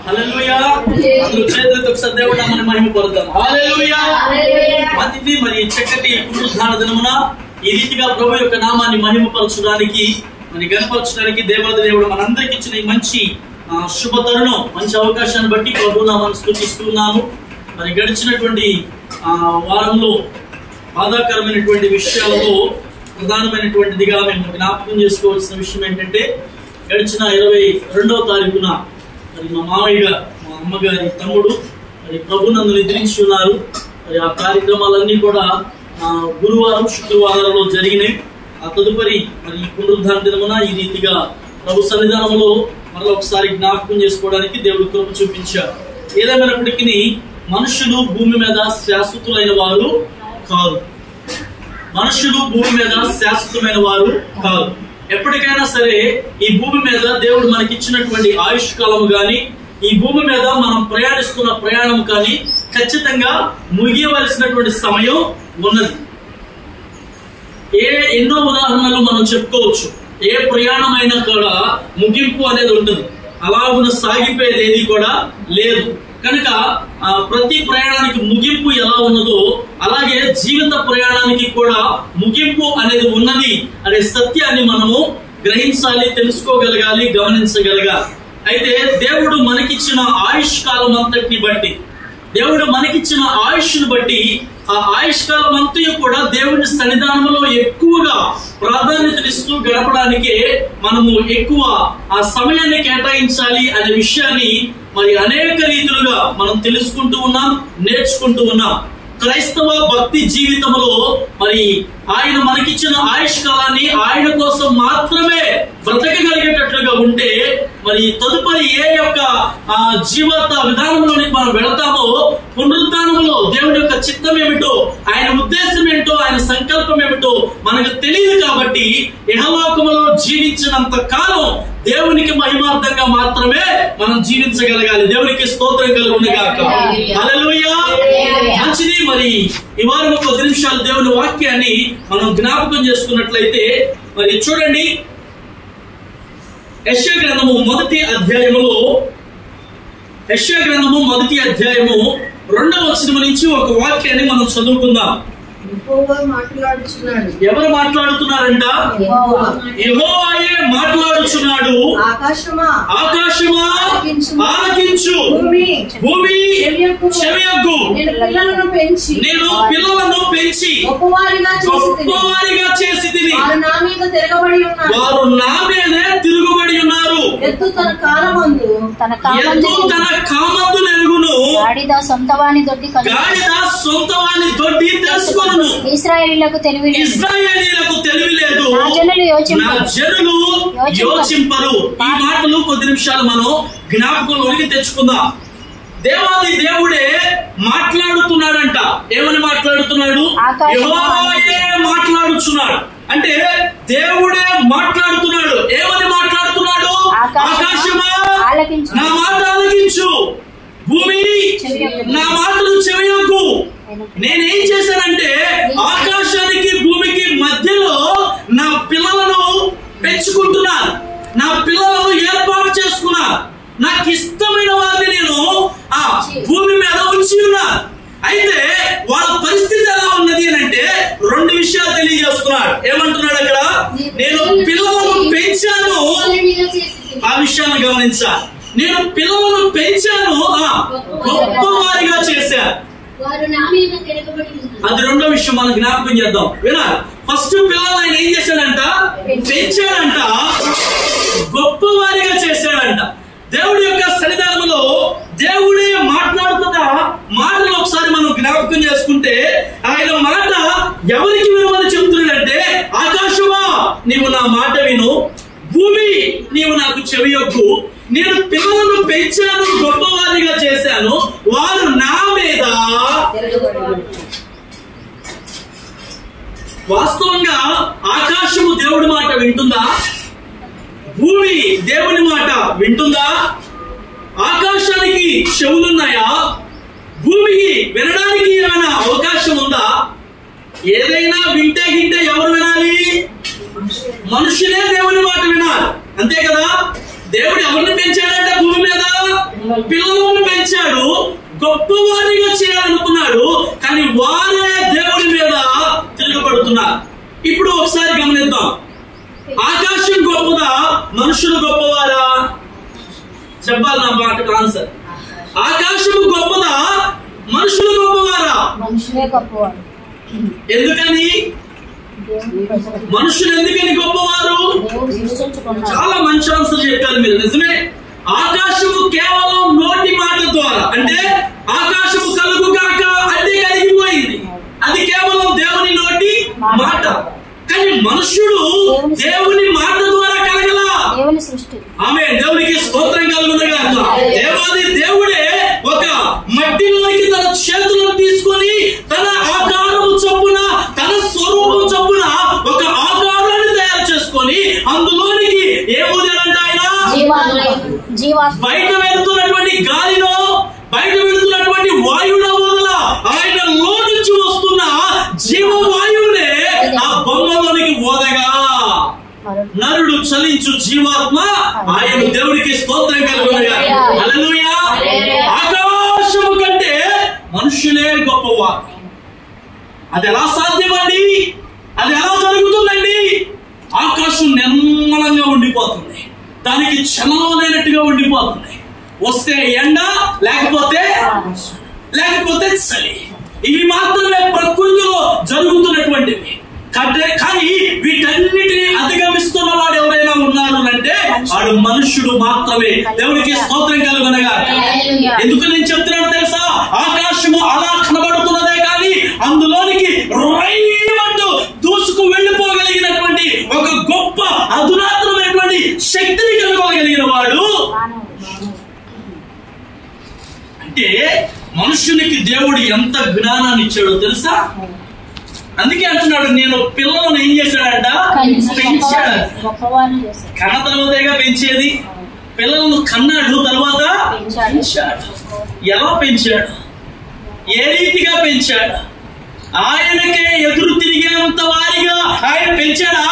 హల్లెలూయా. అందరూ చేతులతో ఒకసారి దేవుడి నామమును మహిమపరుద్దాం. హల్లెలూయా. మంచిది. మరి చక్కటి పునరుద్ధాన దినమున ఈ రీతిగా ప్రభు యొక్క నామాన్ని మహిమపరచడానికి మరి గణపరచడానికి దేవాది దేవుడు మనందరికి ఇచ్చిన ఈ మంచి శుభ తరుణం, మంచి అవకాశాన్ని బట్టి ప్రభు నామాన్ని స్తుతిస్తున్నాము. మరి గడిచినటువంటి వారంలో బాధాకరమైనటువంటి విషయాలలో ప్రధానమైనటువంటిదిగా మేము జ్ఞాపకం చేసుకోవాల్సిన విషయం ఏంటంటే, గడిచిన 22వ తారీఖున మరి మా మామయ్య మా అమ్మగారి తమ్ముడు మరి ప్రభునందు నిద్రించి ఉన్నారు. మరి ఆ కార్యక్రమాలన్నీ కూడా గురువారం శుక్రవారాలలో జరిగినాయి. ఆ తదుపరి మరి పునరుద్ధాన దినమున ఈ రీతిగా ప్రభు సన్నిధానంలో మరలా ఒకసారి జ్ఞాపకం చేసుకోవడానికి దేవుడు కృప చూపించారు. ఏదేమైనప్పటికీ మనుషులు భూమి మీద శాశ్వతులైన వారు కాదు. మనుషులు భూమి మీద శాశ్వతమైన వారు కాదు. ఎప్పటికైనా సరే ఈ భూమి మీద దేవుడు మనకిచ్చినటువంటి ఆయుష్ కాలము గాని, ఈ భూమి మీద మనం ప్రయాణిస్తున్న ప్రయాణం కానీ ఖచ్చితంగా ముగియవలసినటువంటి సమయం ఉన్నది. ఎన్నో ఉదాహరణలు మనం చెప్పుకోవచ్చు. ఏ ప్రయాణం అయినా కూడా ముగింపు అనేది ఉంటుంది. అలాగున సాగిపోయేది ఏది కూడా లేదు. కనుక ప్రతి ప్రయాణానికి ముగింపు ఎలా ఉన్నదో అలాగే జీవిత ప్రయాణానికి కూడా ముగింపు అనేది ఉన్నది అనే సత్యాన్ని మనము గ్రహించాలి, తెలుసుకోగలగాలి, గమనించగలగాలి. అయితే దేవుడు మనకిచ్చిన ఆయుష్ కాలం అంతటిని బట్టి, దేవుడు మనకిచ్చిన ఆయుష్ను బట్టి ఆ ఆయుష్ కాలం అంతా కూడా దేవుని సన్నిధానంలో ఎక్కువగా ప్రాధాన్యతనిస్తూ గడపడానికే మనము ఎక్కువ ఆ సమయాన్ని కేటాయించాలి అనే విషయాన్ని మరి అనేక రీతులుగా మనం తెలుసుకుంటూ ఉన్నాం, నేర్చుకుంటూ ఉన్నాం. క్రైస్తవ భక్తి జీవితంలో మరి ఆయన మనకిచ్చిన ఆయుష్ కాలాన్ని ఆయన కోసం మాత్రమే బ్రతకగలిగేటట్లుగా ఉంటే మరి తదుపరి ఏ యొక్క జీవిత విధానంలోనికి మనం వెళతామో, పునరుద్ధానంలో దేవుడి యొక్క చిత్తం ఏమిటో, ఆయన ఉద్దేశం ఏంటో, ఆయన సంకల్పం ఏమిటో మనకు తెలియదు. కాబట్టి ఇహలోకములో జీవించినంత కాలం దేవునికి మహిమార్థంగా మాత్రమే మనం జీవించగలగాలి. దేవునికి స్తోత్రం కలుగును గాక. హల్లెలూయా. మంచిది. మరి ఈ వారం 10 నిమిషాలు దేవుని వాక్యాన్ని మనం జ్ఞాపకం చేసుకున్నట్లయితే మరి చూడండి, యెషయా గ్రంథము 1వ అధ్యాయములో, యెషయా గ్రంథము 1వ అధ్యాయము 2వ వచనం నుంచి ఒక వాక్యాన్ని మనం చదువుకుందాం. ఎవరు మాట్లాడుతున్నారంట? యెహోవాయే మాట్లాడుచున్నాడు. ఆకాశమా ఆలకించు, భూమి చెవియొగ్గు. నేను పిల్లలను పెంచి గొప్పవారిగా చేసితిని, వారు నా మీదే తిరుగుబడి ఉన్నారు. ఎత్తు తన కామందు నెరుగును, గాడిద సొంతవాని దొడ్డి తెలుసుకొను. ఇశ్రాయేలీయులకు తెలివి లేదు, నా జనులు యోచింపరు. ఈ మాటలు 10 నిమిషాలు మనం జ్ఞాపకంలోకి తెచ్చుకుందాం. దేవాది దేవుడే మాట్లాడుతున్నాడంట. ఏమని మాట్లాడుతున్నాడు? యెహోవాయే మాట్లాడుచున్నాడు. అంటే దేవుడే మాట్లాడుతున్నాడు. ఏమని మాట్లాడుతున్నాడు? ఆకాశమా నా మాట ఆలకించు, భూమి నా మాటలు చెవియొగ్గు. నేనేం చేశానంటే ఆకాశానికి భూమికి మధ్యలో నా పిల్లలను పెంచుకుంటున్నాను, నా పిల్లలను ఏర్పాటు చేసుకున్నాను. నాకు ఇష్టమైన వారిని నేను ఆ భూమి మీద ఉంచి ఉన్నాను. అయితే వాళ్ళ పరిస్థితి ఎలా ఉన్నది అని అంటే 2 విషయాలు తెలియజేస్తున్నాడు. ఏమంటున్నాడు అక్కడ? నేను పిల్లలను పెంచాను. ఆ విషయాన్ని గమనించాలి. నేను పిల్లలను పెంచాను, గొప్పవారిగా చేశాను. అది 2వ విషయం మనం జ్ఞాపకం చేద్దాం. వినాలి. ఫస్ట్ పిల్లలు ఆయన ఏం చేశాడంట? పెంచాడంట, గొప్పవారిగా చేశాడంట. దేవుడి యొక్క సన్నిధానంలో దేవుడే మాట్లాడుతున్న మాటలు ఒకసారి మనం జ్ఞాపకం చేసుకుంటే, ఆయన మాట ఎవరికి వినమని చెబుతున్నాడంటే, ఆకాశమా నీవు నా మాట విను, భూమి నీవు నాకు చెవియొగ్గు. నేను పిల్లలను పెంచాను, గొప్పవారిగా చేశాను, వారు నా మీద. వాస్తవంగా ఆకాశము దేవుడి మాట వింటుందా? భూమి దేవుని మాట వింటుందా? ఆకాశానికి చెవులున్నాయా? భూమికి వినడానికి ఏమైనా అవకాశం ఉందా? ఏదైనా వింటే ఎవరు వినాలి? మనుషులే దేవుని మాట వినాలి. అంతే కదా? దేవుడు ఎవరిని పెంచాడంటే భూమి మీద పిల్లలను పెంచాడు, గొప్పవారిగా చేయాలనుకున్నాడు, కానీ వారే దేవుడి మీద తిరగబడుతున్నారు. ఇప్పుడు ఒకసారి గమనిద్దాం, ఆకాశం గొప్పదా, మనుషులు గొప్పవారా? చెప్పాలి నా మాటకు ఆన్సర్. ఆకాశము గొప్పదా, మనుషులు గొప్పవారా? మనుషులే గొప్పవారు. ఎందుకని? మనుషులు ఎందుకని గొప్పవారు? చాలా మంచి ఆన్సర్ చెప్పారు మీరు, నిజమే. ఆకాశము కేవలం నోటి మాట ద్వారా, అంటే ఆకాశము కలుగుగాక అంటే కలిగిపోయింది, అది కేవలం దేవుని నోటి మాట. కానీ మనుషుడు దేవుని మాట ద్వారా కలగల. ఆమె దేవునికి స్తోత్రం కలుగునగాక. దేవాది దేవుడే ఒక మట్టిలోనికి తన చేతులను తీసుకొని తన ఆకారము చొప్పున, తన స్వరూపం చొప్పున ఒక ఆకారాన్ని తయారు చేసుకొని అందులోనికి ఏమోదేనంట ఆయన బయట వెళ్తున్నటువంటి గాలిలో, బయట వెళ్తున్నటువంటి వాయువులో వదల ఆయన లో నుంచి వస్తున్న జీవవాయువునే ఆ బొమ్మలోనికి ఓదగా నరుడు చలించు జీవాత్మ ఆయన దేవుడికి స్తోత్రం కలుగునగా. హల్లెలూయా. ఆకాశము కంటే మనుషులే గొప్పవారు. అది ఎలా సాధ్యమండి? అది ఎలా జరుగుతుందండి? ఆకాశం నిర్మలంగా ఉండిపోతుంది, దానికి చలనం లేనట్టుగా ఉండిపోతుంది. వస్తే ఎండ, లేకపోతే చలి. ఇవి మాత్రమే ప్రకృతిలో జరుగుతున్నటువంటివి. కానీ వీటన్నిటిని అధిగమిస్తున్న వాడు ఎవరైనా ఉన్నారు అంటే వాడు మనుష్యుడు మాత్రమే. దేవుడికి స్తోత్రం కలుగునగా. ఎందుకు నేను చెప్తున్నాను తెలుసా? ఆకాశము అలా కనబడుతున్నదే కానీ అందులోనికి రైమంటూ దూసుకు వెళ్ళిపోగలిగినటువంటి ఒక గొప్ప అధునాతనమైనటువంటి శక్తిని కలుగగలిగిన వాడు. అంటే మనుషునికి దేవుడు ఎంత జ్ఞానాన్ని ఇచ్చాడో తెలుసా? అందుకే అంటున్నాడు, నేను పిల్లలను ఏం చేశాడంట? పెంచాడు. కన్న తర్వాతగా పెంచేది. పిల్లలను కన్నాడు, తర్వాత పెంచాడు. ఎలా పెంచాడు? ఏ రీతిగా పెంచాడు? ఆయనకే ఎదురు తిరిగేంత వారిగా ఆయన పెంచాడా?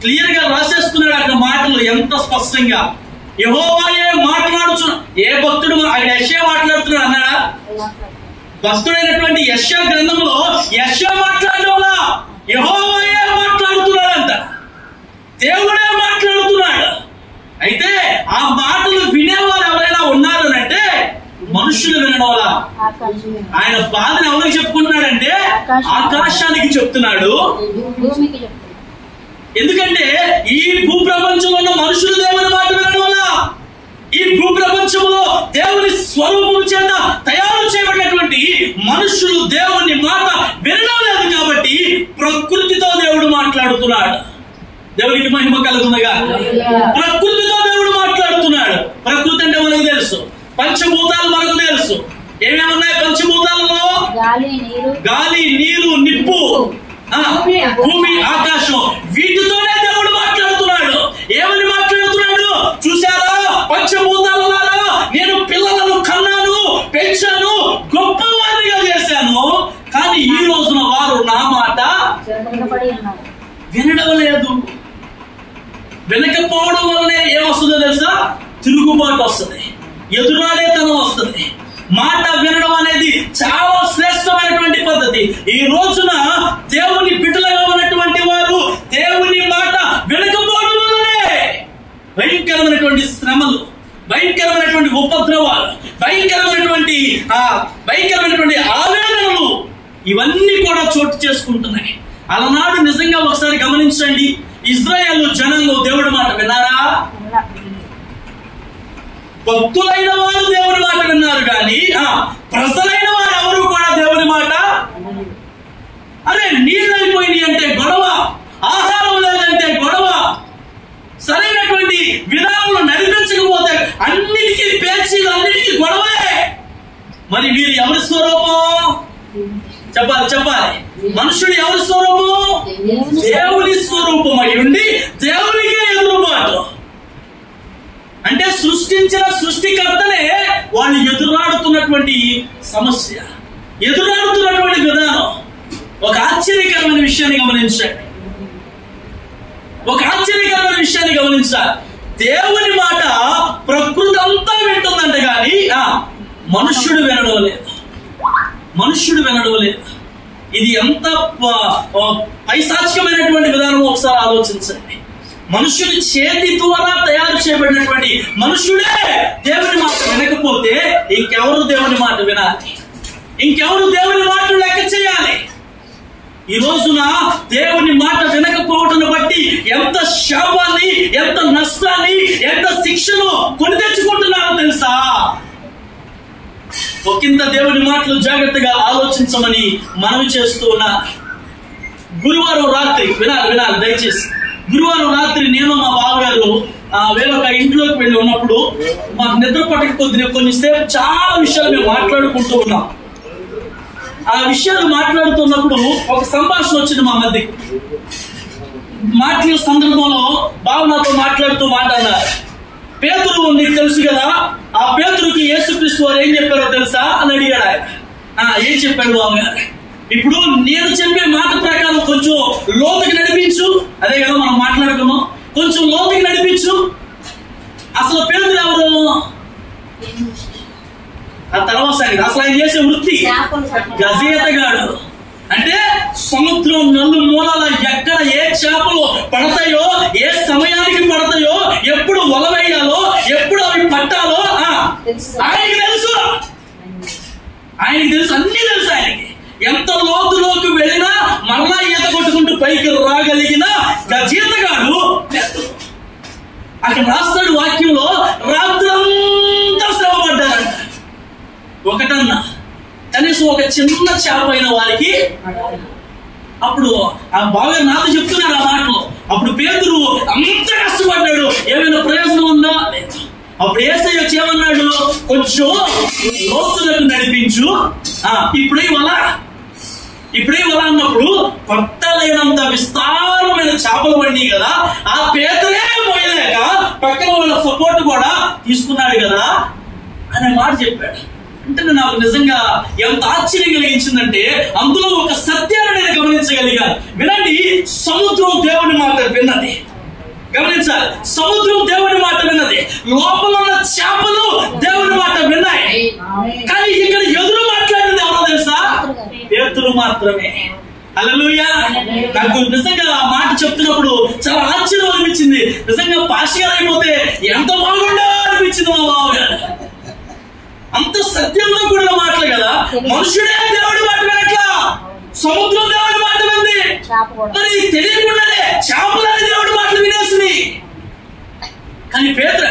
క్లియర్ గా రాసేస్తున్నాడు అక్కడ మాటలు ఎంత స్పష్టంగా. యెహోవాయే మాట్లాడుతున్నా. ఏ భక్తుడు ఆయన యెషయా మాట్లాడుతున్నాడు అన్నాడా? భక్తుడైనటువంటి యెషయా గ్రంథంలో యెషయా మాట్లాడడంలా యెహోవాయే మాట్లాడుతున్నాడంట, దేవుడే మాట్లాడుతున్నాడు. అయితే ఆ మాటలు వినేవారు ఎవరైనా ఉన్నారు అంటే మనుషులు వినడంలా. ఆయన బాధను ఎవరికి చెప్పుకుంటున్నాడంటే ఆకాశానికి చెప్తున్నాడు. ఎందుకంటే ఈ భూప్రపంచంలో ఉన్న మనుషులు దేవుని మాట వినడం వల్ల, ఈ భూప్రపంచంలో దేవుని స్వరూపం చేత తయారు చేయబడినటువంటి మనుషులు దేవుని మాట వినడం లేదు కాబట్టి ప్రకృతితో దేవుడు మాట్లాడుతున్నాడు. దేవునికి మహిమ కలుగునగా. ప్రకృతితో దేవుడు మాట్లాడుతున్నాడు. ప్రకృతి అంటే మనకు తెలుసు, పంచభూతాలు మనకు తెలుసు. ఏమేమి ఉన్నాయి పంచభూతాలలో? గాలి, నీరు, నిప్పు, భూమి, ఆకాశం. వీటితోనే దేవుడు మాట్లాడుతున్నాడు. ఏమని మాట్లాడుతున్నాడు చూసారా? పంచభూతాలలో నేను పిల్లలను కన్నాను, పెంచాను, గొప్పవారిగా చేశాను. కానీ ఈ రోజున వారు నా మాట వినడం లేదు. వినకపోవడం వల్లనే ఏమొస్తుందో తెలుసా? తిరుగుబాటు వస్తుంది, ఎదురాడేతనం వస్తుంది. మాట వినడం అనేది చాలా శ్రేష్టమైనటువంటి పద్ధతి. ఈ రోజున దేవుని బిడ్డలుగా ఉన్నటువంటి వారు దేవుని మాట వినకపోవడం వల్లనే భయంకరమైనటువంటి శ్రమలు, భయంకరమైనటువంటి ఉపద్రవాలు, భయంకరమైనటువంటి ఆవేదనలు ఇవన్నీ కూడా చోటు చేసుకుంటున్నాయి. అలనాడు నిజంగా ఒకసారి గమనించండి, ఇజ్రాయేలు జనాంగం దేవుడి మాట విన్నారా? భక్తులైన వారు దేవుని మాట విన్నారు కానీ ప్రజలైన వారు ఎవరు కూడా దేవుని మాట. అరే నీళ్ళు అయిపోయినాయి అంటే గొడవ, ఆహారం లేదంటే గొడవ, సరైనటువంటి విధానంలో నడిపించకపోతే అన్నిటికీ పేచీలు, అన్నిటికీ గొడవే. మరి వీరు ఎవరి స్వరూపం? చెప్పాలి. మనుషుడు ఎవరి స్వరూపం? దేవుని స్వరూపం అయి ఉండి దేవునికే ఎదురుబాటు. అంటే సృష్టించిన సృష్టికర్తనే వాళ్ళు ఎదురాడుతున్నటువంటి సమస్య, ఎదురాడుతున్నటువంటి విధానం. ఒక ఆశ్చర్యకరమైన విషయాన్ని గమనించండి, ఒక ఆశ్చర్యకరమైన విషయాన్ని గమనించాలి. దేవుని మాట ప్రకృతి అంతా కానీ మనుష్యుడు వినడవలేదు. మనుష్యుడు వినడవలేదు. ఇది ఎంత పైశాచికమైనటువంటి విధానం ఒకసారి ఆలోచించండి. మనుష్యుడి చేతి ద్వారా తయారు చేయబడినటువంటి మనుష్యుడే దేవుని మాట వినకపోతే ఇంకెవరు దేవుని మాట వినాలి? ఇంకెవరు దేవుని మాటలు లెక్క చేయాలి? ఈ రోజున దేవుని మాట వినకపోవటం బట్టి ఎంత శాపాన్ని, ఎంత నష్టాన్ని, ఎంత శిక్షను కొని తెచ్చుకుంటున్నారో తెలుసా? ఒకంత దేవుని మాటలు జాగ్రత్తగా ఆలోచించమని మనవి చేస్తూ ఉన్నా. గురువారం రాత్రి వినాలి దయచేసి. గురువారం రాత్రి నేను మా బావగారు వేరొక ఇంట్లోకి వెళ్ళి ఉన్నప్పుడు మాకు నిద్ర పట్టకపోతే కొన్నిసేపు చాలా విషయాలు మేము మాట్లాడుకుంటూ ఉన్నాం. ఆ విషయాలు మాట్లాడుతున్నప్పుడు ఒక సంభాషణ వచ్చింది మా మధ్య. మాట్లాడే సందర్భంలో బావ నాతో మాట్లాడుతూ మాట్లాడారు. పేతురు నీకు తెలుసు కదా, ఆ పేతురుకి యేసుక్రీస్తు వారు ఏం చెప్పారో తెలుసా అని అడిగాడు ఆయన. ఏం చెప్పాడు బావగారు? ఇప్పుడు నేను చెప్పే మాట ప్రకారం కొంచెం లోతుకి నడిపించు. అదే కదా మనం మాట్లాడుకున్నాం, కొంచెం లోతుకి నడిపించు. అసలు పేతురు ఎవరు? ఆ తర్వాత సంగతి. అసలు ఆయన చేసే వృత్తి గజేతగాడు. అంటే సముద్రం నలు మూలాల ఎక్కడ ఏ చేపలు పడతాయో, ఏ సమయానికి పడతాయో, ఎప్పుడు వల వేయాలో, ఎప్పుడు అవి పట్టాలో ఆయనకి తెలుసు. అన్ని తెలుసు ఆయనకి. ఎంత లోతులోకి వెళ్ళినా మరలా ఈత కొట్టుకుంటూ పైకి రాగలిగిన గజేతగాడు. అక్కడ రాస్తాడు వాక్యంలో, రాత్రంతా శ్రమ పడ్డారంట. ఒకటన్నా కనీసం ఒక చిన్న చేప అయిన వారికి. అప్పుడు ఆ బాగా నాతో చెప్తున్నారు ఆ మాటలు. అప్పుడు పేతురు అంత కష్టపడ్డాడు, ఏమైనా ప్రయోజనం ఉందా? అప్పుడు యేసయ్య ఏమన్నాడు? కొంచెం లోతులకు నడిపించు. ఇప్పుడే వల అన్నప్పుడు పట్టలేనంత విస్తారమైన చేపలు పడినాయి కదా, ఆ పేతురే పోయలేక పక్కన వాళ్ళ సపోర్ట్ కూడా తీసుకున్నాడు కదా అనే మాట చెప్పాడు. అంటే నాకు నిజంగా ఎంత ఆశ్చర్యం కలిగించిందంటే అందులో ఒక సత్యాన్ని నేను గమనించగలిగాను. వినండి, సముద్రం దేవుని మాట విన్నది. గమనించాలి, సముద్రం దేవుని మాట విన్నది. లోపల ఉన్న చేపలు దేవుని మాట విన్నాయి. కానీ ఇక్కడ ఎదురు మాట్లాడింది ఎవరో తెలుసా? పేతురు మాత్రమే. హల్లెలూయా. నాకు నిజంగా ఆ మాట చెప్తున్నప్పుడు చాలా ఆశ్చర్యం అనిపించింది. నిజంగా పాస్టర్ అయిపోతే ఎంత బాగుండో అనిపించింది మా బావగారు. అంత సత్యంతో కూడిన మాటలు కదా. మనుషుడే దేవుడి మాట వినట్లా, సముద్రం దేవుడి మాట వింది. మరి తెలియకుండానే చేపలని దేవుడి మాటలు వినేసింది. కానీ పేతురు,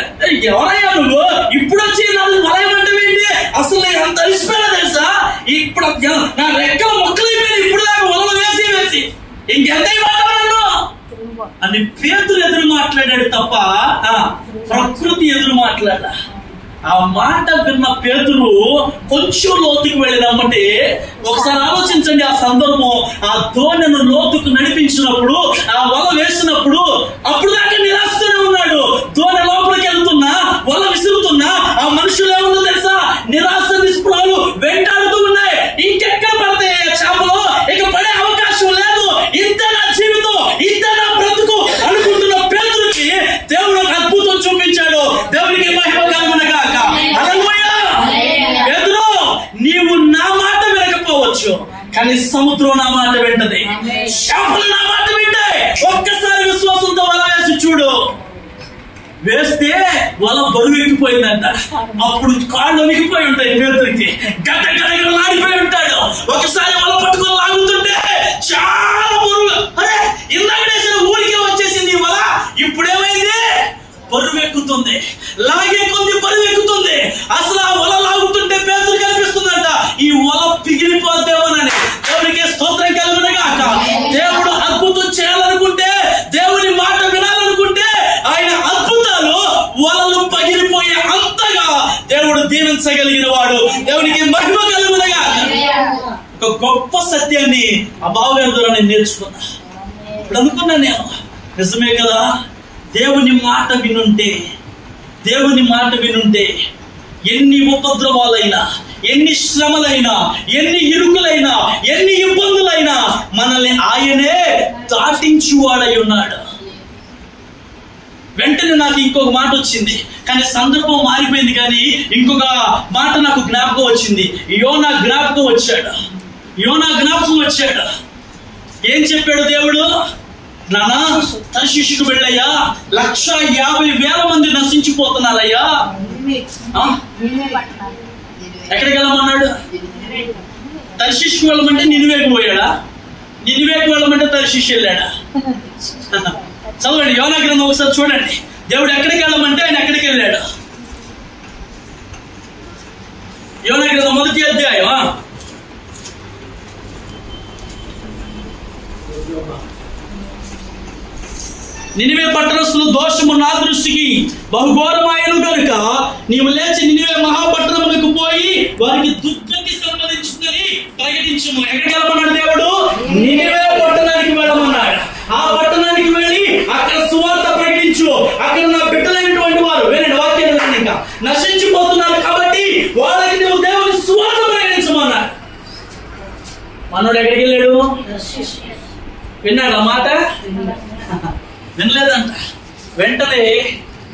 ఎవరయ్యా నువ్వు? ఇప్పుడు వచ్చి నన్ను వలయమంటావేంటి? అసలు నేను అంత అలిసిపోయినా తెలుసా? ఇప్పుడు నా రెక్కల మొక్కలైపోయింది. ఇప్పుడు దాకా వలలు వేసి ఇంకెంత మాట్లాడాను అని పేతురు ఎదురు మాట్లాడాడు తప్ప ప్రకృతి ఎదురు మాట్లాడా. ఆ మాట విన్న పేతురు కొంచెం లోతుకు వెళ్ళినమ్మంటే ఒకసారి ఆలోచించండి. ఆ సందర్భం, ఆ దోణిను లోతుకు నడిపించినప్పుడు, ఆ వల వేసినప్పుడు అప్పుడు దాకా నిరాశతోనే ఉన్నాడు. దోణి లోపలికి వెళ్తున్నా, వల విసురుతున్నా, ఆ మనుషులు ఏముందో తెలుసా? నిరాశ నిస్పృహలు వెంటాడుతూ ఉన్నాయి. ఇంకెక్కడ పడతాయి చేపలు? ఇక పడే అవకాశం లేదు. ఇంత నా జీవితం, ఇంత నా బ్రతుకు అనుకుంటున్న పేతురుకి దేవుడు ఒక అద్భుతం చూపించాడు. దేవునికి మహిమ కలుగునగా. పేతురు, నీవు నా మాట వినకపోవచ్చు, కానీ సముద్రం నా మాట వింటది, చేపలు నా మాట వింటాయి. ఒక్కసారి విశ్వాసంతో వల వేసి చూడు. వేస్తే వల బరువెక్కిపోయిందంట. అప్పుడు కాళ్ళు వణికిపోయి ఉంటాయి పేతురికి. గడ్డ గడగడలాడిపోయి ఉంటాడు. ఒకసారి వల పట్టుకొని లాగుతుంటే చాలా బరువు. అరే, ఇందాక వేసిన ఊరికే వచ్చేసింది వల. ఇప్పుడేమైంది? బరువెక్కుతుంది. లాగే కొద్ది బరువెక్కుతుంది. అసలు ఆ వల లాగుతుంటే పేతురు కనిపిస్తుందంట ఈ వల పిగిలిపోద్దేమోనని. దేవునికి స్తోత్రం కలుగునగాక. దేవుడు అద్భుతం చేయాలనుకుంటే, దేవుని మాట వినాలనుకుంటే ఆయన అద్భుతాలు వలలు పగిలిపోయే అంతగా దేవుడు దీవించగలిగిన వాడు. దేవునికి మహిమ కలుగునగాక. ఒక గొప్ప సత్యాన్ని ఆ బావగారి ద్వారా నేను నేర్చుకున్నా. ఇప్పుడు అనుకున్నా నేను, నిజమే కదా, దేవుని మాట వినుంటే ఎన్ని ఉపద్రవాలైనా, ఎన్ని శ్రమలైనా, ఎన్ని ఇరుకులైనా, ఎన్ని ఇబ్బందులైనా మనల్ని ఆయనే దాటించువాడై ఉన్నాడు. వెంటనే నాకు ఇంకొక మాట వచ్చింది, కానీ సందర్భం మారిపోయింది. కానీ ఇంకొక మాట నాకు జ్ఞాపకం వచ్చింది. యోనా జ్ఞాపకం వచ్చాడు. ఏం చెప్పాడు దేవుడు? నానా, తర్షీషుకు వెళ్ళయ్యా, 150,000 మంది నశించిపోతున్నారయ్యా. ఎక్కడికి వెళ్ళమన్నాడు? తర్షీషుకు వెళ్ళమంటే నినివేకు పోయాడా? నినివేకు వెళ్ళమంటే తర్షీషు వెళ్ళాడా? చదవండి యోనా గ్రంథం ఒకసారి చూడండి. దేవుడు ఎక్కడికి వెళ్ళమంటే ఆయన ఎక్కడికి వెళ్ళాడు? యోనా గ్రంథం 1వ అధ్యాయం. నినివే పట్టణస్థులు దోషము నా దృష్టికి బహుఘోరమాయను కనుక నీవు లేచి నినివే మహాపట్టణములకు పోయి వారికి దుర్గతి సంబంధించిందని ప్రకటించుము. ఎక్కడికి వెళ్ళమన్నాడు దేవుడు? నినివే పట్టణానికి వెళ్ళమన్నాడు. ఆ పట్టణానికి వెళ్ళి అక్కడ సువార్త ప్రకటించు. అక్కడ నా బిడ్డలైనటువంటి వారు, వినండి వాక్యాన్ని, ఇంకా నశించిపోతున్నారు కాబట్టి వాళ్ళకి నువ్వు దేవుని సువార్త ప్రకటించమన్నాడు. మనోడు ఎక్కడికి వెళ్ళాడు? విన్నాడు ఆ మాట? వినలేదంట. వెంటనే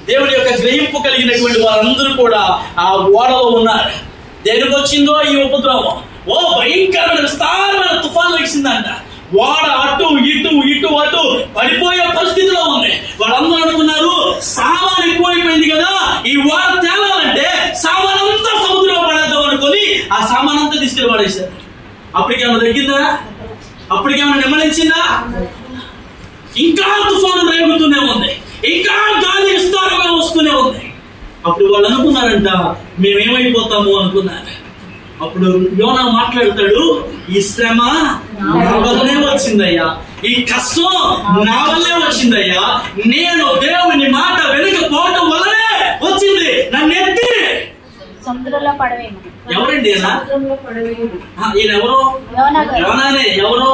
దేవుడి యొక్క గ్రహింపు కలిగినటువంటి వారందరూ కూడా ఆ ఓడలో ఉన్నారు. దేనికి వచ్చిందో ఈ ఉపద్రవం? భయంకరమైన విస్తారమైన తుఫాను వచ్చిందంట. ఓడ అటు ఇటు పడిపోయే పరిస్థితిలో ఉంది. వాళ్ళందరూ అనుకున్నారు సామాన్ ఎక్కువైపోయింది కదా, ఈ ఓడ తేలాలంటే సామాన్ అంతా సముద్రంలో పడేద్దాం అనుకుని ఆ సామాన్ అంతా తీసుకెళ్ళి పడేశారు. అప్పటికేమైనా తగ్గిందా? అప్పటికేమైనా నెమ్మదించిందా? ఇంకా తుఫాను రేగుతూనే ఉంది, ఇంకా గాలి విస్తారంగా వస్తూనే ఉంది. అప్పుడు వాళ్ళు అనుకున్నారంట మేమేమైపోతాము అనుకున్నారు. అప్పుడు యోనా మాట్లాడతాడు, ఈ శ్రమ నా వల్లనే వచ్చిందయ్యా, ఈ కష్టం నా వల్లే వచ్చిందయ్యా, నేను దేవుని మాట వెనకపోవటం వల్లనే వచ్చింది. నన్ను ఎత్తి సముద్రంలో పడవేమో. ఎవరండి ఈయన? ఎవరో యోనానే. ఎవరో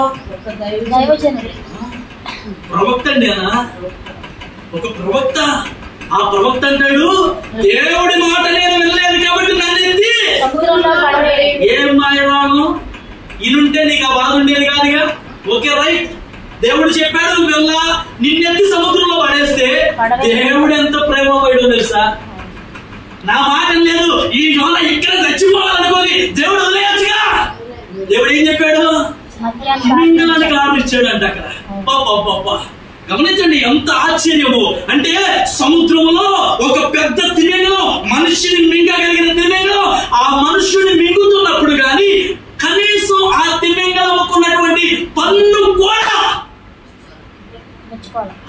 ప్రవక్త అండి. ఆయన ఒక ప్రవక్త. ఆ ప్రవక్త అంటాడు దేవుడి మాట నేను వినలేదు కాబట్టి నన్ను ఎత్తి. ఏం మాయవాను ఇనుంటే నీకు ఆ బాధ ఉండేది కాదుగా. ఓకే రైట్, దేవుడు చెప్పాడు నువ్వు వెళ్ళా, నిన్నెత్తి సముద్రంలో పడేస్తే దేవుడు ఎంత ప్రేమపోయాడో తెలుసా? నా మాట లేదు, ఈ యోన ఇక్కడ చచ్చిపోవాలనుకోని దేవుడు వదిలేయచ్చుగా. దేవుడు ఏం చెప్పాడు? తిమింగలానికి ఆర్మిచ్చాడు అంట అక్కడ. గమనించండి ఎంత ఆశ్చర్యము. అంటే సముద్రంలో ఒక పెద్ద తిమింగలం, మనిషిని మింగగలిగిన తిమింగలం, ఆ మనుషుని మింగుతున్నప్పుడు గాని కనీసం ఆ తిమింగలముకున్నటువంటి పన్ను కూడా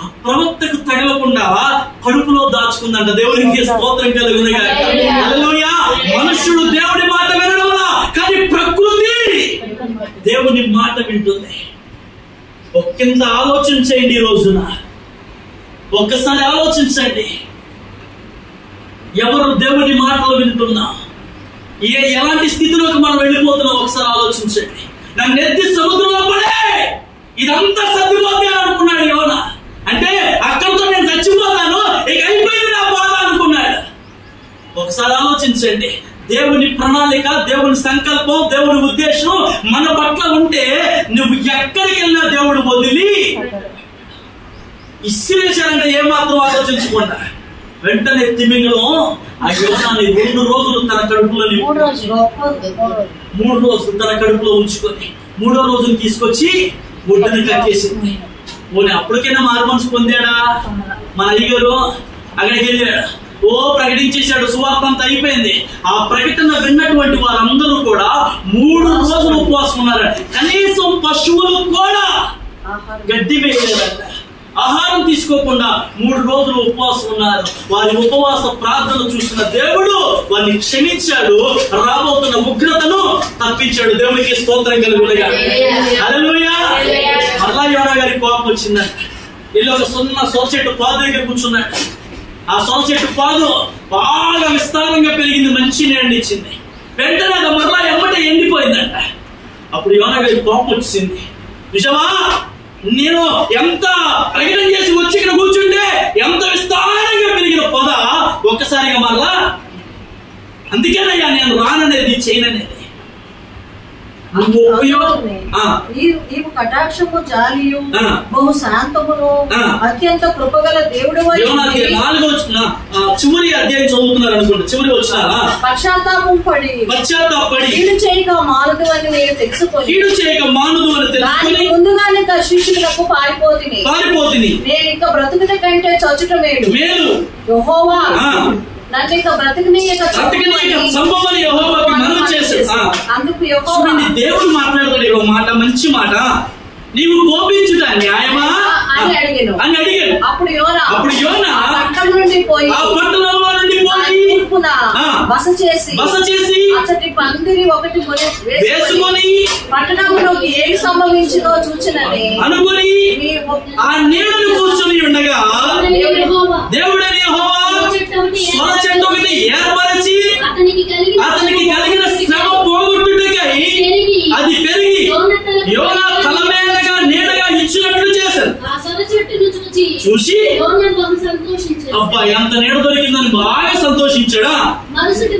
ఆ ప్రవక్తకు తగలకుండా కడుపులో దాచుకుందంట. దేవునికి స్తోత్రం కలుగును గాక. హల్లెలూయా. మనుషుడు దేవుడి మాట వినడంలా, కానీ ప్రకృతి దేవుని మాట వింటుంది. ఒక్కింత ఆలోచించండి. ఈ రోజున ఒక్కసారి ఆలోచించండి, ఎవరు దేవుని మాటలు వింటున్నా, ఎలాంటి స్థితిలోకి మనం వెళ్ళిపోతున్నాం ఒకసారి ఆలోచించండి. నన్ను ఎత్తి సముద్రంలో పడే ఇదంతా సర్దిపోతే అనుకున్నాడు యోనా. అంటే అక్కడితో నేను చచ్చిపోతాను, ఇక అయిపోయింది నా బాధ అనుకున్నాడు. ఒకసారి ఆలోచించండి, దేవుని ప్రణాళిక, దేవుని సంకల్పం, దేవుని ఉద్దేశం మన పట్ల ఉంటే నువ్వు ఎక్కడికి వెళ్ళినా దేవుడు వదిలి ఇసిరేశారంటే ఏమాత్రం ఆలోచించకుండా వెంటనే తిమింగలం ఆ యోనాని 2 రోజులు తన కడుపులో 3 రోజులు తన కడుపులో ఉంచుకొని 3వ రోజుని తీసుకొచ్చి ఒడ్డుని కట్టేసింది. అప్పటికైనా మారు మనసు పొందాడా మన అయ్యగారు? అక్కడికి వెళ్ళాడు, ప్రకటించేశాడు, సువార్త అంతా అయిపోయింది. ఆ ప్రకటన విన్నటువంటి వారందరూ కూడా 3 రోజులు ఉపవాసం ఉన్నారు. కనీసం పశువులు కూడా గడ్డి వేయలేదంట, ఆహారం తీసుకోకుండా 3 రోజులు ఉపవాసం ఉన్నారు. వారి ఉపవాస ప్రార్థన చూసిన దేవుడు వారిని క్షమించాడు, రాబోతున్న ఉగ్రతను తప్పించాడు. దేవునికి స్తోత్రం కలుగును గాక. హల్లెలూయా. మరలా యోనా గారికి కోపం వచ్చిందంట. వీళ్ళు ఒక సొర చెట్టు పాదు దగ్గర కూర్చున్నాడు. ఆ సొర చెట్టు పాదు బాగా విస్తారంగా పెరిగింది, మంచి నీడని ఇచ్చింది. వెంటనే అది మరలా ఎమ్మటే ఎండిపోయిందంట. అప్పుడు యోనా గారికి కోపం వచ్చింది. నిజమా? నేను ఎంత ప్రకటన చేసి వచ్చి ఇక్కడ కూర్చుంటే ఎంత విస్తారంగా పెరిగిన పొద ఒక్కసారిగా మరలా, అందుకేనయ్యా నేను రాననేది చేయననేది. నువ్వు ఉపయోగం నీవు కటాక్షము జాలియు బహు శాంతమును అత్యంత కృపగల దేవుడు. 4వ చివరి అధ్యాయం చదువుతున్నారు అనుకోండి. చివరి వచ్చిన పశ్చాత్తాపడి కీడు చేయక మానదు అని నేను తెలుసుకొని ముందుగానే శిష్యులకు పారిపోతుంది. నేను ఇక బ్రతుకుట కంటే చచ్చుట మేలు. యెహోవా నన్ను ఇక బ్రతుకునీయక సంభవం యెహోవాకి మనవి చేశాడు. అందుకు యెహోవా దేవుడు మాట్లాడుతాడు ఒక మాట, మంచి మాట. నీవు కోపించుట న్యాయమా అని అడిగాను. అప్పుడు యోనా పట్టణం నుండి పోయి బస చేసి అతడి పందిరి ఒకటి వేసుకొని పట్టణంలోకి ఏమి సంభవించిందో చూచినని అనుకుని ఆ నీడను కూర్చొని ఉండగా దేవుడైన యెహోవా సొర చెట్టు ఒకటి ఏర్పరిచి అతనికి కలిగిన శ్రమ పోగొట్టుటకై అది పెరిగి యోనా తల మీదగా నీడగా ఇచ్చినట్లు చేశారు. చూసి అబ్బా ఎంత నీడ దొరికిందని బాగా సంతోషించాడా. మరుసటి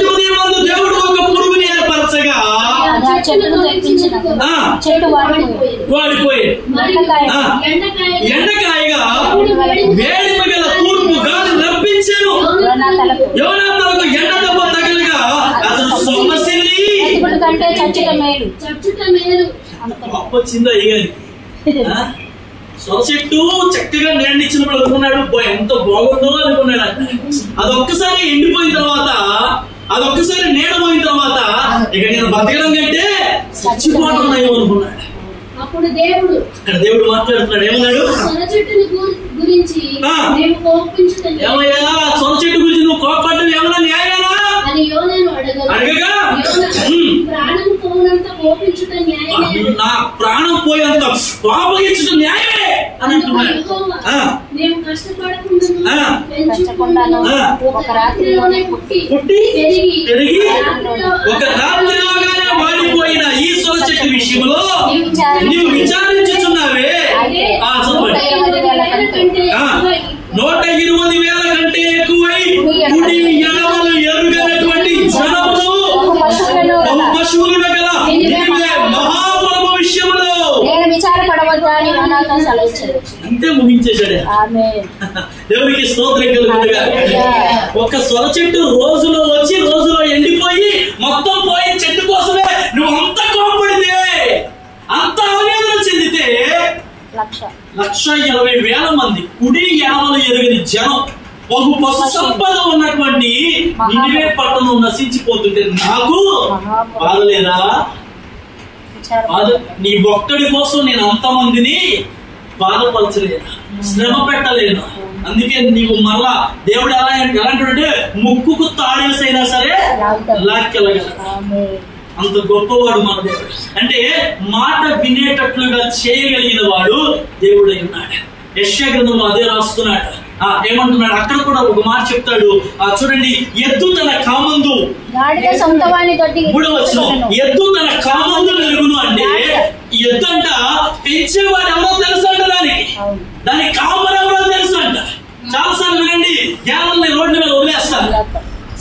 ఉదయం మందు దేవుడు ఒక పురుగుని ఏర్పరచగా వాడిపోయి ఎండకాయగా వేడిమ గల తూర్పు గాలి రప్పించాను. యోనా తలకు ఎండ దెబ్బ తగలగా అతను సొమ్మసిల్లి వచ్చిందా సొర చెట్టు చక్కగా నీళ్ళు ఇచ్చినప్పుడు అనుకున్నాడు ఎంత బాగుందో అనుకున్నాడు. అదొక్కసారి ఎండిపోయిన తర్వాత, అదొక్కసారి నీడ పోయిన తర్వాత ఇక నేను బతకడం కంటే చచ్చిపోవడం నయం అనుకున్నాడు. అప్పుడు దేవుడు మాట్లాడుతున్నాడు. ఏమన్నాడు? ఏమయ్యా సొర చెట్టు గురించి నువ్వు కోపడ్డం ఏమన్నా న్యాయమేనా అడగగా నా ప్రాణం పోయేంత కోపగించడం న్యాయమే అని అంటున్నాడు. ఒక రాత్రిలోగానే వాడిపోయిన ఈ సొర చెట్టు విషయంలో నీవు విచారించుచున్నావే. 120,000 కంటే ఎక్కువై కుడి ఎడమలు ఎరుగనటువంటి జనములు బహు పశువులు గల మహాబలము విషయంలో అంతే ముగించేశాడు. దేవునికి స్తోత్రం కలుగునుగా. ఒక సొర చెట్టు రోజులో వచ్చి రోజులో ఎండిపోయి మొత్తం పోయి చెట్టు కోసమే నువ్వు అంత కోపడితే, అంత ఆవేదన చెందితే 1,20,000 మంది కుడి ఎడమలు ఎరుగని జనం బహు పశు సంపద ఉన్నటువంటి నినివే పట్టణం నశించిపోతుంటే నాకు బాధ లేదా? నీ ఒక్కడి కోసం నేను అంతమందిని బాధపరచలేను, శ్రమ పెట్టలేను. అందుకే నీవు మరలా దేవుడు ఎలాంటి ముక్కుకు తాడేసైనా సరే లాక్కెళ్ళగలడు. అంత గొప్పవాడు మన దేవుడు. అంటే మాట వినేటట్లుగా చేయగలిగిన వాడు దేవుడై ఉన్నాడు. యెషయా గ్రంథంలో అదే రాస్తున్నాడు. ఏమంటున్నాడు అక్కడ కూడా ఒక మాట చెప్తాడు. చూడండి, ఎద్దు తన కామందు 3వ వచనం, ఎద్దు తన కామందు వెలుగును అంటే ఎద్దు అంట పెంచేవాడు ఎవరో తెలుసు అంట, దాని కామన్ ఎవరో తెలుసు అంట. చాలాసార్లు వినండి, గ్యాలల్ని రోడ్డు మీద వదిలేస్తారు.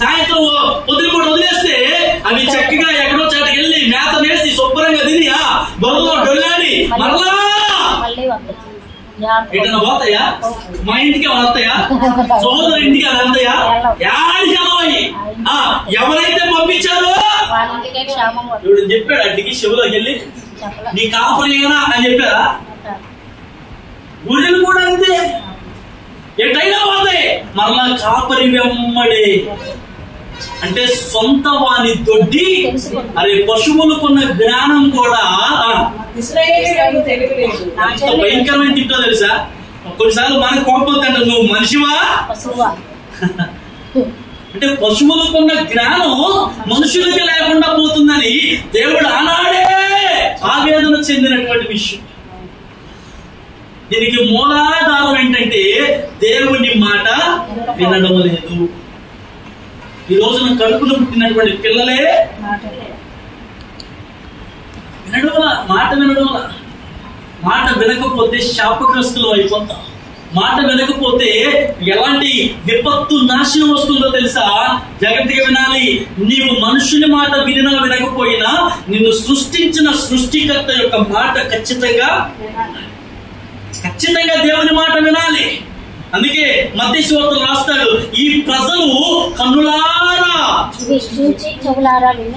సాయంత్రం పొద్దున వదిలేస్తే అవి చక్కగా ఎక్కడో చాటకి వెళ్ళి మేత వేసి శుభ్రంగా తిని బొమ్మలో డొల్లాడి మరలా ఎటన్నా పోతాయా? మా ఇంటికి వస్తాయా? సోదరు ఇంటికి అది వెళ్తాయా? యాడికి వెళ్ళవని ఎవరైతే పంపించారో ఇప్పుడు చెప్పాడు. అడ్డికి శివులోకి వెళ్ళి నీ కాపురేనా అని చెప్పారా? గుర్రెలు కూడా అంతే, ఎటైనా పోతాయి మరలా కాపరి వెమ్మడే. అంటే సొంత వాని దొడ్డి. అరే పశువులకున్న జ్ఞానం కూడా ఎంత భయంకరమైన తిట్టో తెలుసా? కొన్నిసార్లు మనకు కోపం అంటే నువ్వు మనిషివా? అంటే పశువులకున్న జ్ఞానం మనుషులకి లేకుండా పోతుందని దేవుడు ఆనాడే ఆవేదన చెందినటువంటి విషయం. దీనికి మూలాధారం ఏంటంటే దేవుని మాట వినడం లేదు. ఈ రోజున కడుపులో పుట్టినటువంటి పిల్లలే మాట వినడం, మాట వినకపోతే శాపగ్రస్తులు అయిపోతాం. మాట వినకపోతే ఎలాంటి విపత్తు నాశనం వస్తుందో తెలుసా? జాగ్రత్తగా వినాలి. వినాలి. నీవు మనుషుని మాట వినినా వినకపోయినా నిన్ను సృష్టించిన సృష్టికర్త యొక్క మాట ఖచ్చితంగా దేవుని మాట వినాలి. అందుకే మత్తయి సువార్తలో రాస్తాడు, ఈ ప్రజలు కన్నులారా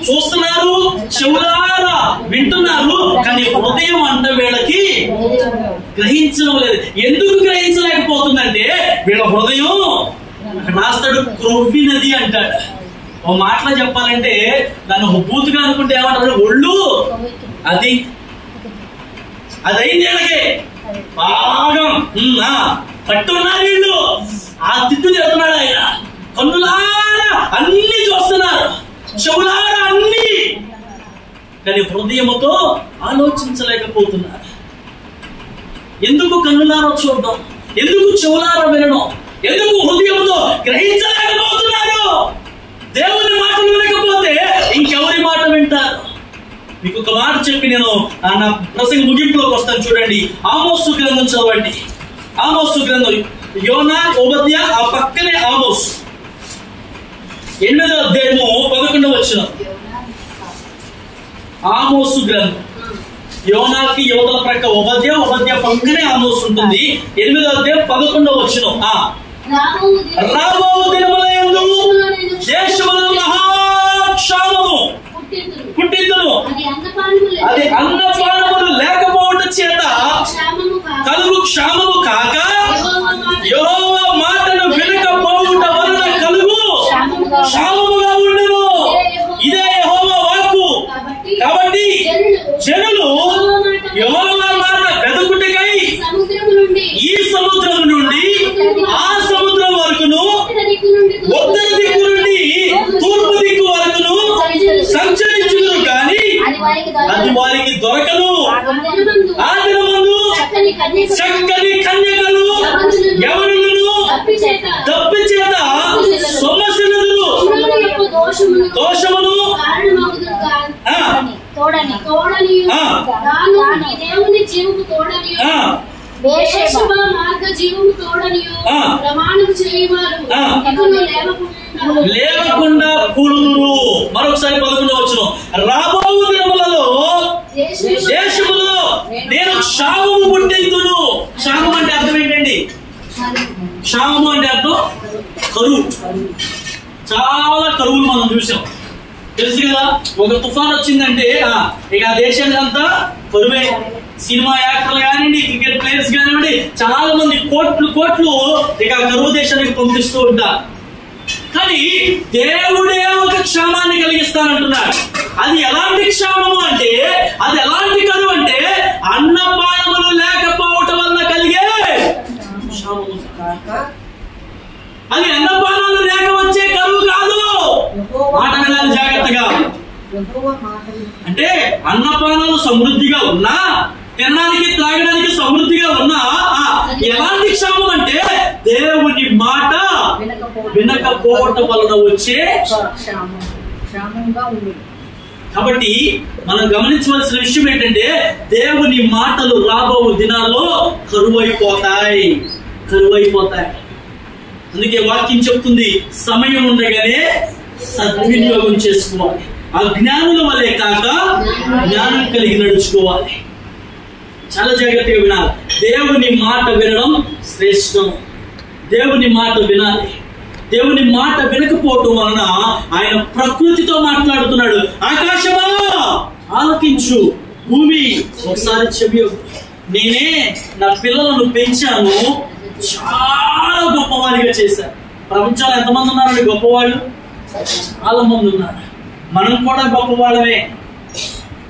చూస్తున్నారు, చెవులారా వింటున్నారు, కానీ హృదయం అంట వీళ్ళకి గ్రహించడం లేదు. ఎందుకు గ్రహించలేకపోతుందంటే వీళ్ళ హృదయం రాస్తాడు క్రొవ్వినది అంటాడు. ఓ మాటలో చెప్పాలంటే దాన్ని బూతుగా అనుకుంటే ఏమంటారు, ఒళ్ళు అది అయింది వీళ్ళకి బాగా పట్టున్నారు వీళ్ళు. ఆ తిట్టు చెప్తున్నాడు ఆయన. కన్నులారా అన్ని చూస్తున్నారు, చెవులారా అన్ని, కానీ హృదయముతో ఆలోచించలేకపోతున్నారు. ఎందుకు కన్నులారా చూడడం, ఎందుకు చెవులారా వినడం, ఎందుకు హృదయంతో గ్రహించలేకపోతున్నారు? దేవుని మాట వినకపోతే ఇంకెవరి మాట వింటారు? మీకు ఒక మాట చెప్పి నేను నా ప్రసంగ ముగింపులోకి వస్తాను. చూడండి, ఆమోసు గ్రంథం చదవండి. ఆమోసు గ్రంథం, యోనా, ఓబద్యా, ఆ పక్కనే ఆమోసు 8వ అధ్యాయము 11వ వచనం. ఆమోసు గ్రంథం, యోనాకి యువతల ప్రక్క ఓబద్యా, ఓబద్యా పక్కనే ఆమోసు ఉంటుంది. 8వ అధ్యాయం 11వ వచనం. రాబో దినములందు దేశములో మహాక్షామము పుట్టిందును, అది అన్నపానములు లేకపోవడం చేత కలుగు క్షామము కాక యెహోవా మాటను వినకపోవుట వలన కలుగు క్షామముగా ఉండెను. ఇదే యెహోవా వాక్కు. కాబట్టి జనులు యెహోవా మాట వెదకుటకై ఈ సముద్రం నుండి ఆ సముద్రం వరకును, ఉత్తర దిక్కు నుండి తూర్పు దిక్కు వరకును సంచరించును, కానీ అది వారికి దొరకను. ఆ దినమందు చక్కని కన్యకలు యవనులను దప్పి చేత సొమ్మసిల్లుదురు, దోషమును దేవుని జీవము తోడని లేకుండా కూడుదురు. మరొకసారి 11వ వచనం, రాబో దినములలో దేశములో నేను క్షామము పుట్టింతును. క్షామం అంటే అర్థం ఏంటండి? క్షామము అంటే అర్థం కరువు. చాలా కరువులు మనం చూసాం, తెలుసు కదా. ఒక తుఫాన్ వచ్చిందంటే ఇక ఆ దేశానికి అంతా కరువే. సినిమా యాక్టర్లు కానివ్వండి, క్రికెట్ ప్లేయర్స్ కానివ్వండి, చాలా మంది కోట్లు ఇక కరువు దేశానికి పంపిస్తూ ఉంటారు. కానీ దేవుడే ఒక క్షామాన్ని కలిగిస్తానంటున్నాడు. అది ఎలాంటి క్షామము అంటే, అది ఎలాంటి కరువు అంటే అన్నపానములు లేకపోవటం వల్ల కలిగే క్షామము. అది అన్నపానాలు లేక వచ్చే కరువు కాదు. మాట వినాలి జాగ్రత్తగా. అంటే అన్నపానాలు సమృద్ధిగా ఉన్నా, తినడానికి త్రాగడానికి సమృద్ధిగా ఉన్నా, ఎలాంటి క్షామం అంటే దేవుని మాట వినకపోవటం వలన వచ్చే కాబట్టి మనం గమనించవలసిన విషయం ఏంటంటే, దేవుని మాటలు రాబో దినాల్లో కరువైపోతాయి. అందుకే వాక్యం చెప్తుంది, సమయం ఉండగానే సద్వినియోగం చేసుకోవాలి. అజ్ఞానుల వలె కాక జ్ఞానం కలిగి నడుచుకోవాలి. చాలా జాగ్రత్తగా వినాలి. దేవుని మాట వినడం శ్రేష్టం. దేవుని మాట వినాలి. దేవుని మాట వినకపోవటం వలన ఆయన ప్రకృతితో మాట్లాడుతున్నాడు. ఆకాశమా ఆలకించు, భూమి ఒకసారి చెవి. నేనే నా పిల్లలను పెంచాను, చాలా గొప్పవారిగా చేశాను. ప్రపంచంలో ఎంతమంది ఉన్నారండి గొప్పవాళ్ళు? చాలా మంది ఉన్నారు. మనం కూడా గొప్పవాళ్ళమే.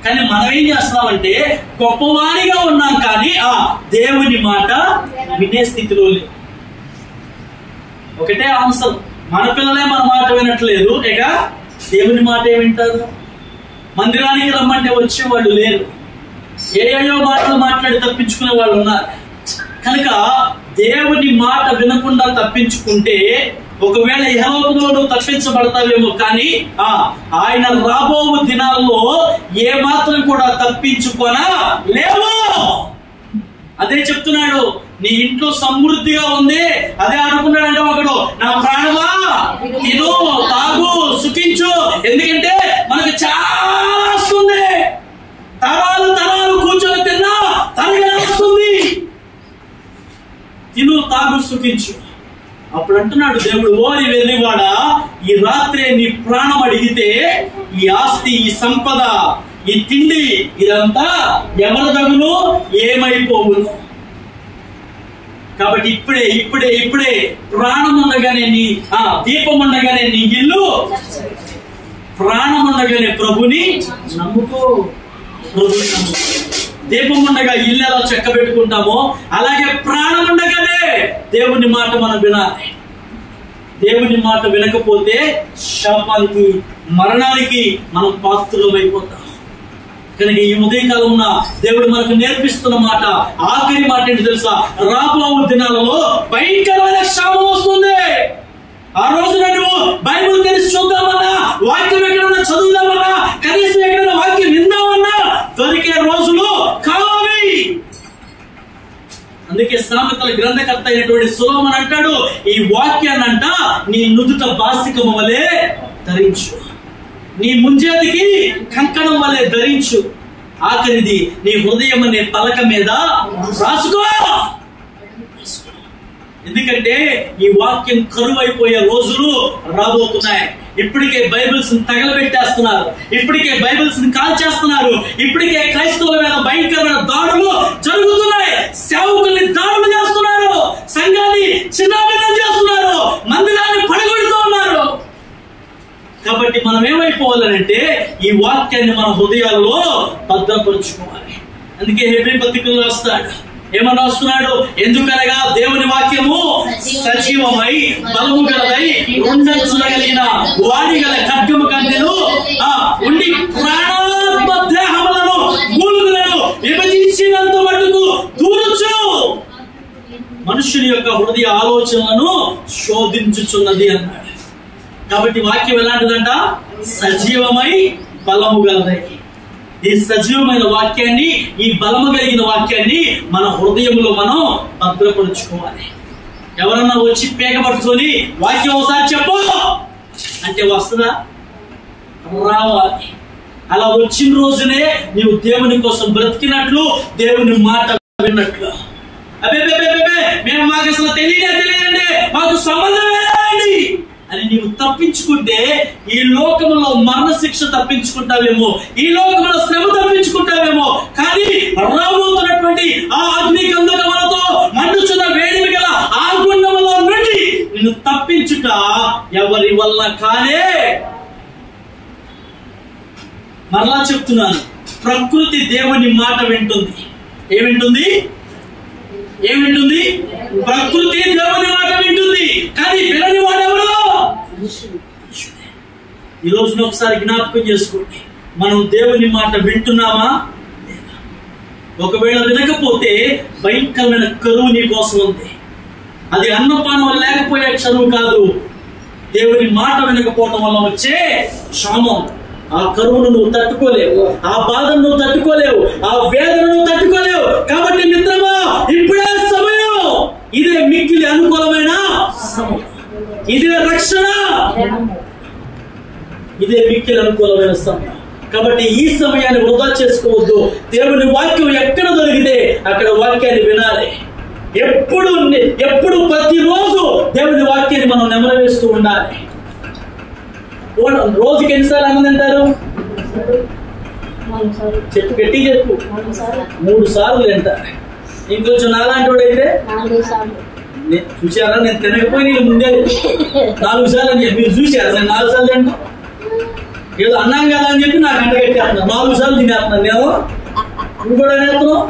కానీ మనం ఏం చేస్తున్నామంటే గొప్పవారిగా ఉన్నాం, కానీ దేవుని మాట వినే స్థితిలో లేదు. ఒకటే ఆన్సర్, మన పిల్లలే మన మాట వినట్లేదు, ఇక దేవుని మాట వింటారు. మందిరానికి రమ్మంటే వచ్చే వాళ్ళు లేరు. ఏయో మాటలు మాట్లాడి తప్పించుకునే వాళ్ళు ఉన్నారు. కనుక దేవుని మాట వినకుండా తప్పించుకుంటే ఒకవేళ ఇహలోకంలో నువ్వు తప్పించబడతావేమో, కానీ ఆయన రాబో దినాల్లో ఏ మాత్రం కూడా తప్పించుకోనా లేవు. అదే చెప్తున్నాడు. నీ ఇంట్లో సమృద్ధిగా ఉంది, అదే అనుకున్నాడంటే ఒకడు, నా ప్రాణమా తిను తాగు సుఖించు, ఎందుకంటే మనకు చాలా వస్తుంది, తరాలు కూర్చొని తిన్నా తరగనే వస్తుంది. తిను, తాగు, సుఖించు. అప్పుడు అంటున్నాడు దేవుడు, ఓరి వెర్రివాడా, ఈ రాత్రే నీ ప్రాణం అడిగితే ఈ ఆస్తి, ఈ సంపద, ఈ తిండి ఇదంతా ఎవరి తగును, ఏమైపోవును. కాబట్టి ఇప్పుడే ప్రాణం ఉండగానే నీ దీపం ఉండగానే నీ ఇల్లు, ప్రాణం ఉండగానే ప్రభుని నమ్ముకో. ప్రభుని నమ్ముకో. దీపం ఉండగా ఇల్లు ఎలా చెక్క పెట్టుకుంటామో అలాగే ప్రాణం ఉండగానే దేవుని మాట మనం వినాలి. దేవుని మాట వినకపోతే శాపానికి, మరణానికి మనం పాత్రులమైపోతాం. కనుక ఈ ఉదయకాలంలో దేవుడు మనకు నేర్పిస్తున్న మాట, ఆఖరి మాట ఏంటి తెలుసా? రాబో దినాలలో భయంకరమైన క్షామం వస్తుంది. ఆ రోజున నువ్వు బైబిల్ తెలిసి చూద్దామన్నా, వాక్యం ఎక్కడన్నా చదువుదామన్నా, కనీసం ఎక్కడన్నా వాక్యం విందామన్నా దొరికే రోజులు కావాలి. అందుకే సామెతల గ్రంథకర్త అయినటువంటి సొలొమోను అంటాడు, ఈ వాక్యాన్నంట నీ నుదుట బాసికము వలె ధరించు, నీ ముంజేతికి కంకణం వలె ధరించు, ఆఖరిది నీ హృదయం అనే పలక మీద రాసుకో. ఎందుకంటే ఈ వాక్యం కరువైపోయే రోజులు రాబోతున్నాయి. ఇప్పటికే బైబిల్స్ తగలబెట్టేస్తున్నారు, ఇప్పటికే బైబిల్స్ కాల్చేస్తున్నారు, ఇప్పటికే క్రైస్తవుల మీద భయంకరమైన దాడులు జరుగుతున్నాయి. సేవకుల్ని దాడులు చేస్తున్నారు, సంఘాన్ని చిన్నాభిన్నం చేస్తున్నారు, మందిరాన్ని పడగొడుతూ ఉన్నారు. కాబట్టి మనం ఏమైపోవాలంటే ఈ వాక్యాన్ని మన హృదయాల్లో భద్రపరుచుకోవాలి. అందుకే హెబ్రీ పత్రికలో రాస్తాడు, ఏమన్నా వస్తున్నాడు? ఎందుకనగా దేవుని వాక్యము సజీవమై బలము గలదై ఉండగలిగిన వాడి గల ఖడ్గము కంటెను ఉండి ప్రాణాత్మ దేహములను మూలుగులను విభజించినంత మట్టుకు దూరచ్చు, మనుషుని యొక్క హృదయ ఆలోచనలను శోధించుచున్నది అన్నాడు. కాబట్టి వాక్యం ఎలాంటిదంట? సజీవమై బలము గలదై. ఈ సజీవమైన వాక్యాన్ని, ఈ బలము కలిగిన వాక్యాన్ని మన హృదయంలో మనం భద్రపరుచుకోవాలి. ఎవరన్నా వచ్చి పేగపడుకొని వాక్యం ఒకసారి చెప్పు అంటే వస్తుందా? రావాలి. అలా వచ్చిన రోజునే నీవు దేవుని కోసం బ్రతికినట్లు, దేవుని మాట విన్నట్లు. అదే మేము మాకు అసలు తెలియదండి, మాకు సంబంధం లేదండి అని నీవు తప్పించుకుంటే ఈ లోకంలో మరణ శిక్ష తప్పించుకుంటావేమో, ఈ లోకంలో శ్రమ తప్పించుకుంటావేమో, కానీ రాబోతున్నటువంటి ఆ అగ్ని గంధకములతో మండుచున్న వేడిమి గల ఆ గుండములో నుండి నిన్ను తప్పించుట ఎవరి వల్ల కానే. మరలా చెప్తున్నాను, ప్రకృతి దేవుని మాట వింటుంది. ఏమింటుంది? ప్రకృతి దేవుని మాట వింటుంది, కానీ వినని వాడెవరు? ఈ రోజున ఒకసారి జ్ఞాపకం చేసుకోండి, మనం దేవుని మాట వింటున్నామా? ఒకవేళ వినకపోతే భయంకరమైన కరువు నీ కోసం ఉంది. అది అన్నపానం వల్ల లేకపోయే క్షణం కాదు, దేవుని మాట వినకపోవడం వల్ల వచ్చే క్షామం. ఆ కరువును నువ్వు తట్టుకోలేవు, ఆ బాధను నువ్వు తట్టుకోలేవు, ఆ వేదనను నువ్వు తట్టుకోలేవు. కాబట్టి మిత్రమా, ఇప్పుడే సమయం, ఇదే మిక్కిలి అనుకూలమైన సమయం, ఇదే రక్షణ, ఇదే మిక్కిలి అనుకూలమైన సమయం. కాబట్టి ఈ సమయాన్ని వృధా చేసుకోవద్దు. దేవుని వాక్యం ఎక్కడ దొరికితే అక్కడ వాక్యాన్ని వినాలి. ఎప్పుడు ప్రతిరోజు దేవుని వాక్యాన్ని మనం నెమరవేస్తూ ఉండాలి. రోజుకి ఎన్నిసార్లు అన్నం తింటారు? చెప్పు, గట్టి చెప్పు. 3 సార్లు తింటారు. ఇంకొంచెం నాలాంటి వాడైతే చూసారా, నేను తినకపోయి నేను ముందే 4 సార్లు అని చెప్పి మీరు చూసారా? నేను 4 సార్లు తింటాను. ఏదో అన్నాం కదా అని చెప్పి నాకు అంటగట్టేస్తున్నాను. 4 సార్లు తినేస్తున్నాను. నేను ఇంకోటి అనేస్తున్నావు,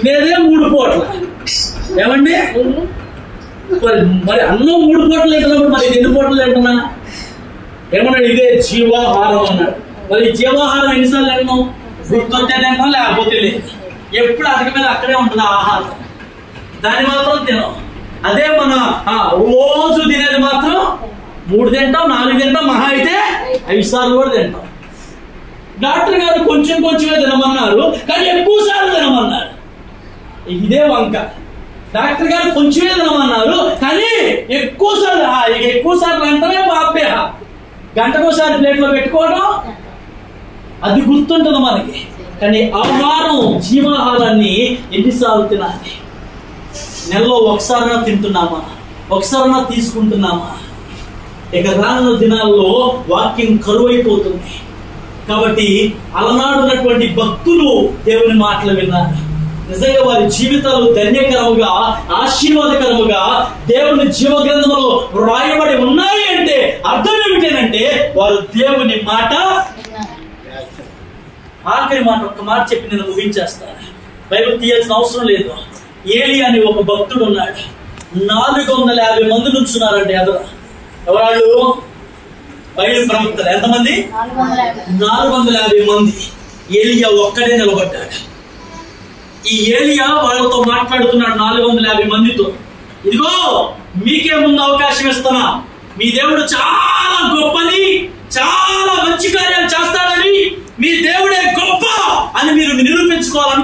నేనే 3 పూటలు. ఏమండి మరి అన్నం 3 పూటలు తింటున్నప్పుడు మరి ఎన్ని పూటలు తింటున్నా? ఏమన్నాడు? ఇదే జీవాహారం అన్నాడు. మరి జీవాహారం ఎన్నిసార్లు తింటున్నాం? గుర్తుంటే తింటాం, లేకపోతే లేదు. ఎప్పుడు అతక మీద అక్కడే ఉంటుంది ఆహారం, దాన్ని మాత్రం తినం. అదే మన రోజు తినేది మాత్రం 3 తింటాం, 4 తింటాం, మహా అయితే 5 సార్లు కూడా తింటాం. డాక్టర్ గారు కొంచెమే తినమన్నారు, కానీ ఎక్కువ సార్లు తినమన్నారు. ఇదే వంక. డాక్టర్ గారు కొంచెమే తినమన్నారు, కానీ ఎక్కువ సార్లు అంటమే బాపే. గంటకోసారి ప్లేట్లో పెట్టుకోవడం అది గుర్తుంటుంది మనకి. కానీ ఆహారం, జీవాహారాన్ని ఎన్నిసార్లు తినాలి? నెలలో ఒకసారైనా తింటున్నామా? ఒకసారైనా తీసుకుంటున్నామా? ఇక రానున్న దినాల్లో వాక్యం కరువైపోతుంది. కాబట్టి అలనాడున్నటువంటి భక్తులు దేవుని మాటలు విన్నారు. నిజంగా వారి జీవితాలు ధన్యకరముగా, ఆశీర్వాదకరముగా దేవుని జీవ గ్రంథంలో రాయబడి ఉన్నాయి అంటే అర్థం ఏమిటంటే వారు దేవుని మాట. ఆఖరి మాట, ఒక్క మాట చెప్పి నేను ముగించేస్తాను. బైబిల్ తీయాల్సిన అవసరం లేదు. ఏలియా అని ఒక భక్తుడు ఉన్నాడు. 450 మంది నుంచున్నారంటే ఎవరాళ్ళు? బైబిల్ ప్రవక్తలు. ఎంతమంది? 450 మంది. ఏలియా ఒక్కడే నిలబడ్డాడు. ఈ ఏలియా వాళ్ళతో మాట్లాడుతున్నాడు 450 మందితో. ఇదిగో మీకే ముందు అవకాశం ఇస్తున్నా, మీ దేవుడు చాలా గొప్పని, చాలా మంచి కార్యాలు చేస్తాడని, మీ దేవుడే గొప్ప అని మీరు నిరూపించుకోవాలని